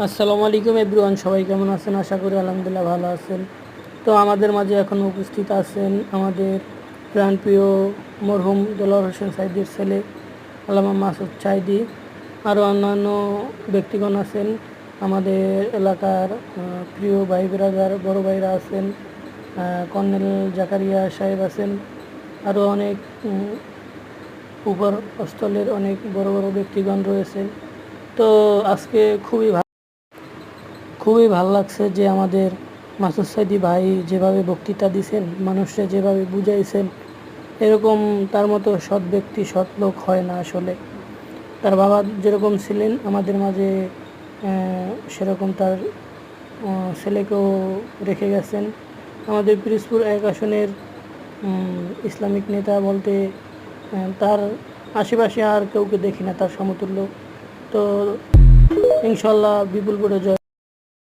আসসালামু আলাইকুম এভরিওয়ান, সবাই কেমন আছেন? আশা করি আলহামদুলিল্লাহ ভালো আছেন। তো আমাদের মাঝে এখন উপস্থিত আছেন আমাদের প্রাণপ্রিয় মরহুম দেলোয়ার হোসেন সাইদির ছেলে আল্লামা মাসুদ সাইদি। আরও অন্যান্য ব্যক্তিগণ আছেন, আমাদের এলাকার প্রিয় ভাই ব্রাদার বড় ভাইরা আছেন, কর্নেল জাকারিয়া সাহেব আছেন, আরও অনেক উপর স্থলের অনেক বড় বড় ব্যক্তিগণ রয়েছেন। তো আজকে খুবই ভালো লাগছে যে আমাদের মাসুদ সাইদি ভাই যেভাবে বক্তৃতা দিয়েছেন, মানুষকে যেভাবে বুঝাইছেন, এরকম তার মতো সৎ ব্যক্তি সৎ লোক হয় না আসলে। তার বাবা যেরকম ছিলেন আমাদের মাঝে, সেরকম তার ছেলেকেও রেখে গেছেন। আমাদের পিরোজপুর 1 আসনের ইসলামিক নেতা বলতে তার আশেপাশে আর কাউকে দেখি না তার সমতুল্য। তো ইনশাল্লাহ বিপুল করে জয়।